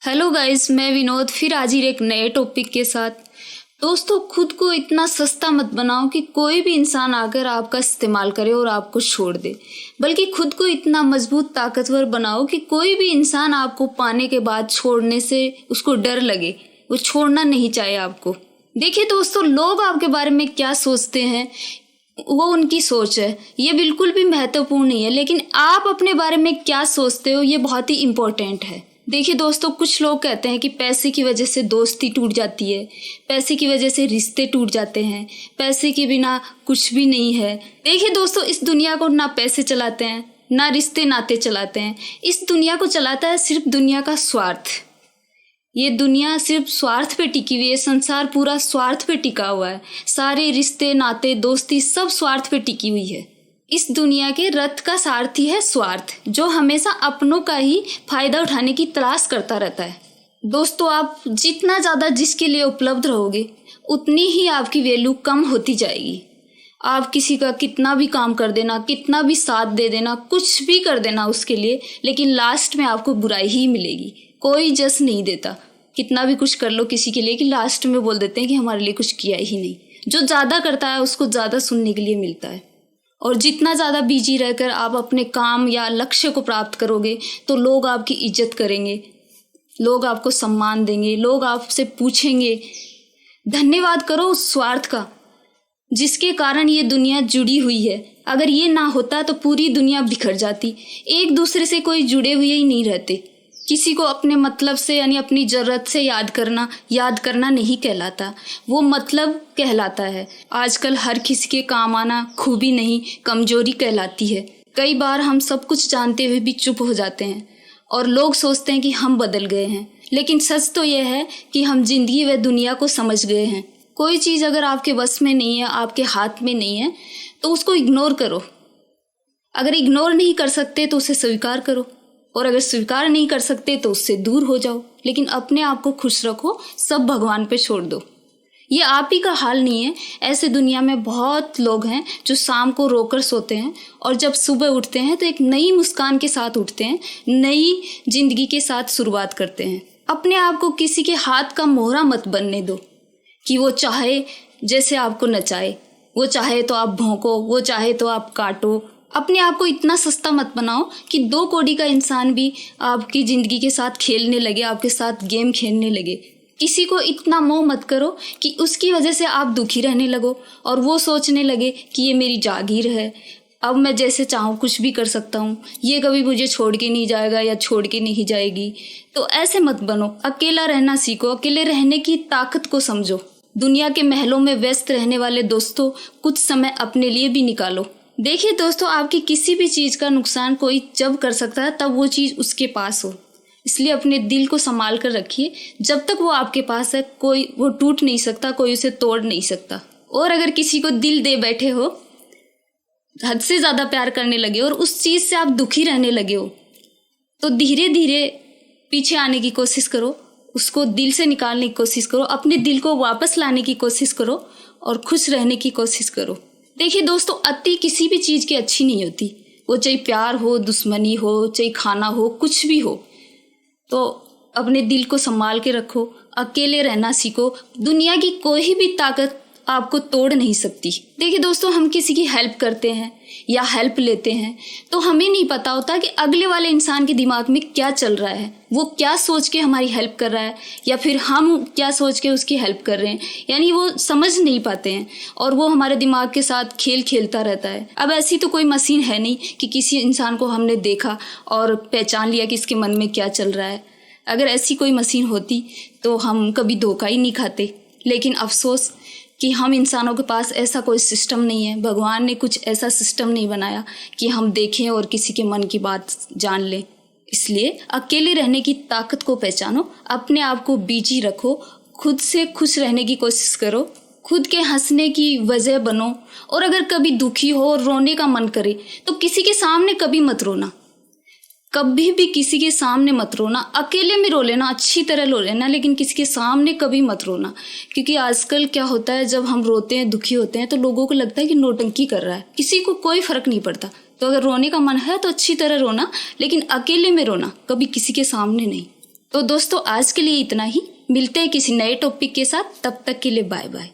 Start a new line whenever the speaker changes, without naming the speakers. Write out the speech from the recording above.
Hello guys, मैं विनोद फिर हाजिर एक नए टॉपिक के साथ। दोस्तों, खुद को इतना सस्ता मत बनाओ कि कोई भी इंसान आकर आपका इस्तेमाल करे और आपको छोड़ दे, बल्कि खुद को इतना मजबूत ताकतवर बनाओ कि कोई भी इंसान आपको पाने के बाद छोड़ने से उसको डर लगे, वो छोड़ना नहीं चाहे आपको। देखिए दोस्तों, लोग आपके बारे में क्या सोचते हैं वो उनकी सोच है, ये बिल्कुल भी महत्वपूर्ण नहीं है, लेकिन आप अपने बारे में क्या सोचते हो ये बहुत ही इम्पोर्टेंट है। देखिए दोस्तों, कुछ लोग कहते हैं कि पैसे की वजह से दोस्ती टूट जाती है, पैसे की वजह से रिश्ते टूट जाते हैं, पैसे के बिना कुछ भी नहीं है। देखिए दोस्तों, इस दुनिया को ना पैसे चलाते हैं ना रिश्ते नाते चलाते हैं, इस दुनिया को चलाता है सिर्फ दुनिया का स्वार्थ। ये दुनिया सिर्फ स्वार्थ पे टिकी हुई है, संसार पूरा स्वार्थ पे टिका हुआ है, सारे रिश्ते नाते दोस्ती सब स्वार्थ पे टिकी हुई है। इस दुनिया के रथ का सारथी है स्वार्थ, जो हमेशा अपनों का ही फायदा उठाने की तलाश करता रहता है। दोस्तों, आप जितना ज़्यादा जिसके लिए उपलब्ध रहोगे उतनी ही आपकी वैल्यू कम होती जाएगी। आप किसी का कितना भी काम कर देना, कितना भी साथ दे देना, कुछ भी कर देना उसके लिए, लेकिन लास्ट में आपको बुराई ही मिलेगी। कोई जस नहीं देता, कितना भी कुछ कर लो किसी के लिए कि लास्ट में बोल देते हैं कि हमारे लिए कुछ किया ही नहीं। जो ज़्यादा करता है उसको ज़्यादा सुनने के लिए मिलता है, और जितना ज़्यादा बिजी रहकर आप अपने काम या लक्ष्य को प्राप्त करोगे तो लोग आपकी इज्जत करेंगे, लोग आपको सम्मान देंगे, लोग आपसे पूछेंगे। धन्यवाद करो उस स्वार्थ का जिसके कारण ये दुनिया जुड़ी हुई है। अगर ये ना होता तो पूरी दुनिया बिखर जाती, एक दूसरे से कोई जुड़े हुए ही नहीं रहते। किसी को अपने मतलब से यानी अपनी ज़रूरत से याद करना नहीं कहलाता, वो मतलब कहलाता है। आजकल हर किसी के काम आना खूबी नहीं, कमजोरी कहलाती है। कई बार हम सब कुछ जानते हुए भी चुप हो जाते हैं और लोग सोचते हैं कि हम बदल गए हैं, लेकिन सच तो यह है कि हम जिंदगी व दुनिया को समझ गए हैं। कोई चीज़ अगर आपके बस में नहीं है, आपके हाथ में नहीं है, तो उसको इग्नोर करो। अगर इग्नोर नहीं कर सकते तो उसे स्वीकार करो, और अगर स्वीकार नहीं कर सकते तो उससे दूर हो जाओ, लेकिन अपने आप को खुश रखो, सब भगवान पे छोड़ दो। ये आप ही का हाल नहीं है, ऐसे दुनिया में बहुत लोग हैं जो शाम को रोकर सोते हैं और जब सुबह उठते हैं तो एक नई मुस्कान के साथ उठते हैं, नई जिंदगी के साथ शुरुआत करते हैं। अपने आप को किसी के हाथ का मोहरा मत बनने दो कि वो चाहे जैसे आपको नचाए, वो चाहे तो आप भौंको, वो चाहे तो आप काटो। अपने आप को इतना सस्ता मत बनाओ कि 2 कौड़ी का इंसान भी आपकी ज़िंदगी के साथ खेलने लगे, आपके साथ गेम खेलने लगे। किसी को इतना मोह मत करो कि उसकी वजह से आप दुखी रहने लगो और वो सोचने लगे कि ये मेरी जागीर है, अब मैं जैसे चाहूँ कुछ भी कर सकता हूँ, ये कभी मुझे छोड़ के नहीं जाएगा या छोड़ के नहीं जाएगी। तो ऐसे मत बनो, अकेला रहना सीखो, अकेले रहने की ताकत को समझो। दुनिया के महलों में व्यस्त रहने वाले दोस्तों, कुछ समय अपने लिए भी निकालो। देखिए दोस्तों, आपकी किसी भी चीज़ का नुकसान कोई जब कर सकता है तब वो चीज़ उसके पास हो, इसलिए अपने दिल को संभाल कर रखिए। जब तक वो आपके पास है कोई वो टूट नहीं सकता, कोई उसे तोड़ नहीं सकता। और अगर किसी को दिल दे बैठे हो, हद से ज़्यादा प्यार करने लगे और उस चीज़ से आप दुखी रहने लगे हो, तो धीरे धीरे पीछे आने की कोशिश करो, उसको दिल से निकालने की कोशिश करो, अपने दिल को वापस लाने की कोशिश करो और खुश रहने की कोशिश करो। देखिए दोस्तों, अति किसी भी चीज़ की अच्छी नहीं होती, वो चाहे प्यार हो, दुश्मनी हो, चाहे खाना हो, कुछ भी हो। तो अपने दिल को संभाल के रखो, अकेले रहना सीखो, दुनिया की कोई भी ताकत आपको तोड़ नहीं सकती। देखिए दोस्तों, हम किसी की हेल्प करते हैं या हेल्प लेते हैं तो हमें नहीं पता होता कि अगले वाले इंसान के दिमाग में क्या चल रहा है, वो क्या सोच के हमारी हेल्प कर रहा है या फिर हम क्या सोच के उसकी हेल्प कर रहे हैं, यानी वो समझ नहीं पाते हैं और वो हमारे दिमाग के साथ खेल खेलता रहता है। अब ऐसी तो कोई मशीन है नहीं कि किसी इंसान को हमने देखा और पहचान लिया कि इसके मन में क्या चल रहा है। अगर ऐसी कोई मशीन होती तो हम कभी धोखा ही नहीं खाते, लेकिन अफसोस कि हम इंसानों के पास ऐसा कोई सिस्टम नहीं है। भगवान ने कुछ ऐसा सिस्टम नहीं बनाया कि हम देखें और किसी के मन की बात जान लें। इसलिए अकेले रहने की ताकत को पहचानो, अपने आप को बिजी रखो, खुद से खुश रहने की कोशिश करो, खुद के हंसने की वजह बनो। और अगर कभी दुखी हो और रोने का मन करे तो किसी के सामने कभी मत रोना, कभी भी किसी के सामने मत रोना। अकेले में रो लेना, अच्छी तरह रो लेना, लेकिन किसी के सामने कभी मत रोना। क्योंकि आजकल क्या होता है, जब हम रोते हैं, दुखी होते हैं, तो लोगों को लगता है कि नौटंकी कर रहा है, किसी को कोई फर्क नहीं पड़ता। तो अगर रोने का मन है तो अच्छी तरह रोना, लेकिन अकेले में रोना, कभी किसी के सामने नहीं। तो दोस्तों आज के लिए इतना ही, मिलते हैं किसी नए टॉपिक के साथ, तब तक के लिए बाय बाय।